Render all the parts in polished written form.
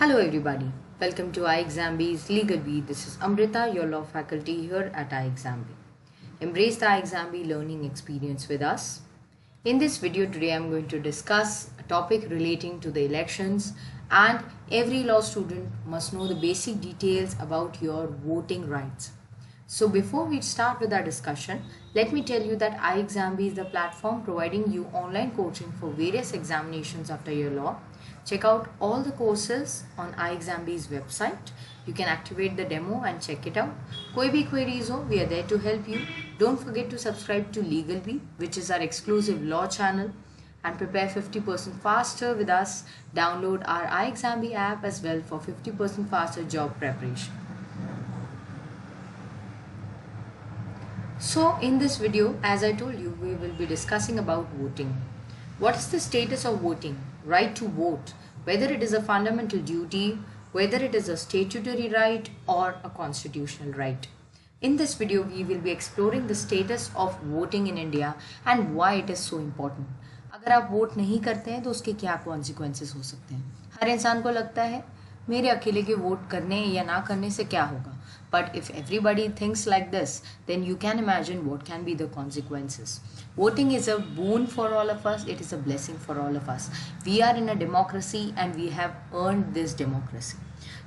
Hello everybody, welcome to iExamB's Legal Beat. This is Amrita, your law faculty here at iExamB. Embrace the iExamB learning experience with us. In this video today I am going to discuss a topic relating to the elections, and every law student must know the basic details about your voting rights. So before we start with our discussion, let me tell you that iExamB is the platform providing you online coaching for various examinations after your law. Check out all the courses on iExamB's website. You can activate the demo and check it out. Koi bhi queries ho, we are there to help you. Don't forget to subscribe to LegalBee, which is our exclusive law channel, and prepare 50% faster with us. Download our iExamB app as well for 50% faster job preparation. So in this video, as I told you, we will be discussing about voting. What is the status of voting? Right to vote, whether it is a fundamental duty, whether it is a statutory right or a constitutional right. In this video, we will be exploring the status of voting in India and why it is so important. अगर आप vote नहीं करते हैं तो उसके क्या consequences हो सकते हैं. हर इंसान को लगता है मेरे अकेले के वोट करने या ना करने से क्या होगा. But if everybody thinks like this, then you can imagine what can be the consequences. Voting is a boon for all of us. It is a blessing for all of us. We are in a democracy and we have earned this democracy.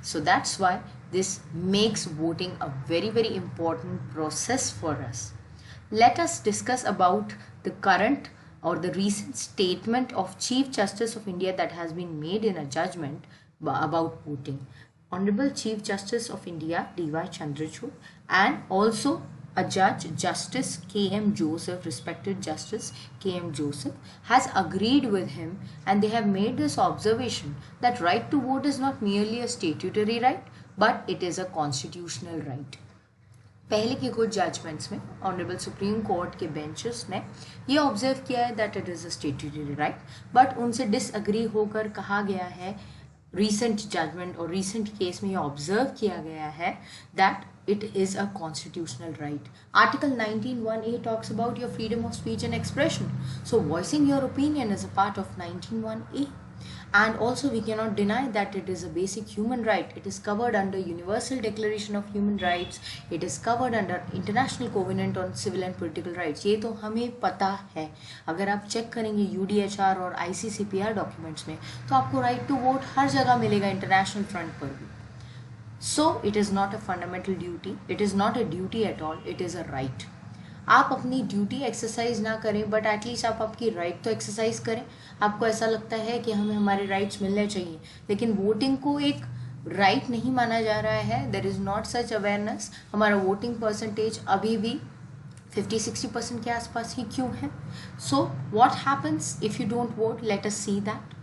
So that's why this makes voting a very, very important process for us. Let us discuss about the current or the recent statement of Chief Justice of India that has been made in a judgment about voting. Honorable Chief Justice of India D.Y. Chandrachud and also a judge, Justice K.M. Joseph, respected Justice K.M. Joseph, has agreed with him, and they have made this observation that right to vote is not merely a statutory right, but it is a constitutional right. पहले की कुछ judgements में honourable supreme court के benches ने ये observe किया है that it is a statutory right, but उनसे डिसअग्री होकर कहा गया है recent judgment और recent case में ये ऑब्जर्व किया गया है that it is a constitutional right. Article 19(1)(a) talks about your freedom of speech and expression. So voicing your opinion is a part of 19(1)(a). And also we cannot deny that it is a basic human right. It is covered under Universal Declaration of Human Rights. It is covered under International Covenant on Civil and Political Rights. ये तो हमें पता है. अगर आप check करेंगे UDHR और ICCPR documents में तो आपको राइट टू वोट हर जगह मिलेगा, इंटरनेशनल फ्रंट पर भी. So it is not a fundamental duty. It is not a duty at all. It is a right. आप अपनी ड्यूटी एक्सरसाइज ना करें बट एटलीस्ट आप आपकी राइट तो एक्सरसाइज करें. आपको ऐसा लगता है कि हमें हमारे राइट्स मिलने चाहिए, लेकिन वोटिंग को एक राइट नहीं माना जा रहा है. There is not such awareness. हमारा वोटिंग परसेंटेज अभी भी 50-60% के आसपास ही क्यों है. So what happens if you don't vote? Let us see that.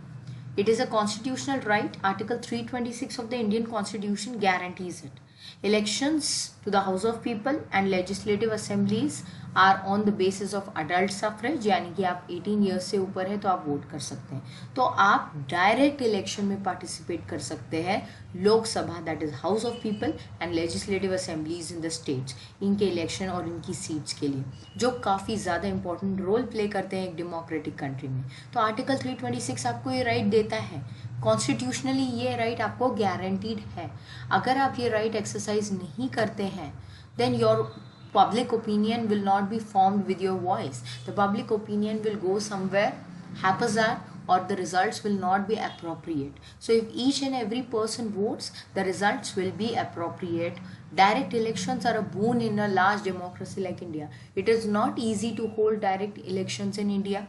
It is a constitutional right. Article 326 of the Indian Constitution guarantees it. Elections to the House of People and legislative assemblies are on the basis of adult suffrage, यानी कि आप 18 years से ऊपर है तो आप vote कर सकते हैं. तो आप डायरेक्ट इलेक्शन में पार्टिसिपेट कर सकते हैं. Lok Sabha that is house of people and legislative assemblies in the states, इनके इलेक्शन और इनकी सीट्स के लिए, जो काफ़ी ज़्यादा इंपॉर्टेंट रोल प्ले करते हैं एक डेमोक्रेटिक कंट्री में. तो आर्टिकल 326 आपको ये राइट देता है. कॉन्स्टिट्यूशनली ये राइट आपको गारंटीड है. अगर आप ये राइट एक्सरसाइज नहीं करते हैं then your public opinion will not be formed with your voice. The public opinion will go somewhere haphazard or the results will not be appropriate. So if each and every person votes, the results will be appropriate. Direct elections are a boon in a large democracy like India. It is not easy to hold direct elections in India.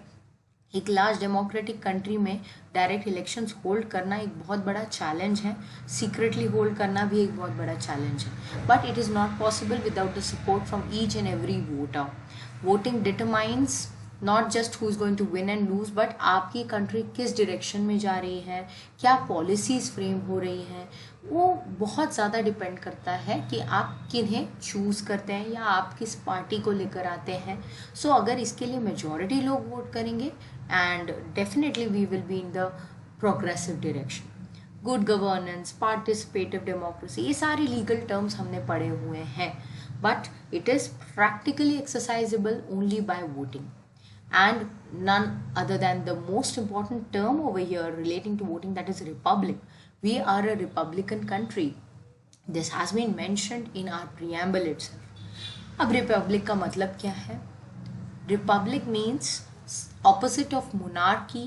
एक large democratic country में direct elections hold करना एक बहुत बड़ा challenge है. Secretly hold करना भी एक बहुत बड़ा चैलेंज है. But it is not possible without the support from each and every voter. Voting determines not just who is going to win and lose, but आपकी कंट्री किस डायरेक्शन में जा रही है, क्या पॉलिसीज़ फ्रेम हो रही हैं, वो बहुत ज़्यादा डिपेंड करता है कि आप किन्हें चूज़ करते हैं या आप किस पार्टी को लेकर आते हैं. सो अगर इसके लिए मेजॉरिटी लोग वोट करेंगे and definitely we will be in the progressive direction. Good governance, participative democracy, ये सारे legal terms हमने पढ़े हुए हैं, but it is practically exercisable only by voting. And none other than the most important term over here relating to voting, that is republic. We are a republican country. This has been mentioned in our preamble itself. अब Republic का मतलब क्या है? Republic means opposite of monarchy,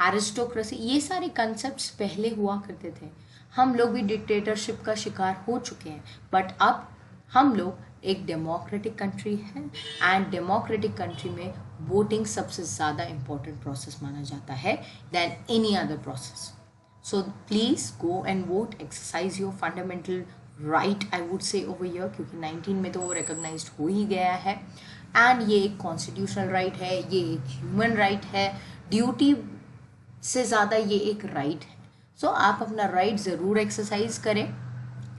aristocracy, ये सारे concepts पहले हुआ करते थे. हम लोग भी डिक्टेटरशिप का शिकार हो चुके हैं, बट अब हम लोग एक डेमोक्रेटिक कंट्री है एंड डेमोक्रेटिक कंट्री में वोटिंग सबसे ज़्यादा इम्पोर्टेंट प्रोसेस माना जाता है then any other process. So please go and vote, exercise your fundamental right I would say over here, क्योंकि 19 में तो वो रिकॉग्नाइज्ड हो ही गया है. एंड ये एक कॉन्स्टिट्यूशनल राइट है, ये एक ह्यूमन राइट है, ड्यूटी से ज़्यादा ये एक राइट है. सो आप अपना राइट ज़रूर एक्सरसाइज करें,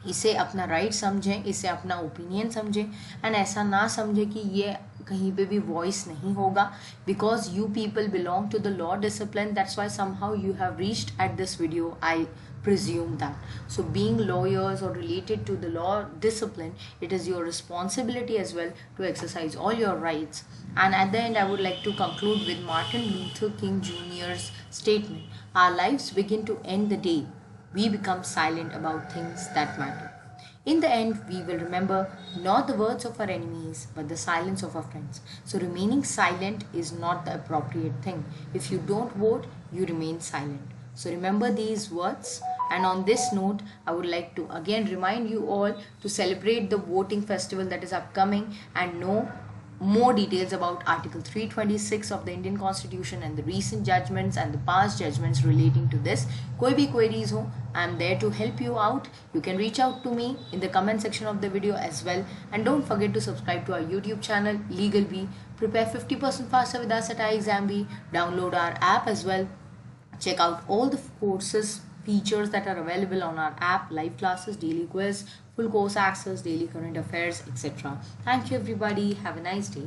इसे अपना राइट समझें, इसे अपना ओपिनियन समझें एंड ऐसा ना समझें कि ये कहीं पे भी वॉइस नहीं होगा, because you people belong to the law discipline. That's why somehow you have reached at this video, I presume that. So being lawyers or related to the law discipline, it is your responsibility as well to exercise all your rights. And at the end, I would like to conclude with Martin Luther King Jr.'s statement: our lives begin to end the day we become silent about things that matter. In the end, we will remember not the words of our enemies, but the silence of our friends. So remaining silent is not the appropriate thing. If you don't vote, you remain silent. So remember these words. And on this note, I would like to again remind you all to celebrate the voting festival that is upcoming and know more details about Article 326 of the Indian Constitution and the recent judgments and the past judgments relating to this. कोई भी queries हो, I am there to help you out. You can reach out to me in the comment section of the video as well. And don't forget to subscribe to our YouTube channel, Legal Bee. Prepare 50% faster with us at iExamBee. Download our app as well. Check out all the courses, features that are available on our app: live classes, daily quiz, full course access, daily current affairs, etc. Thank you everybody. Have a nice day.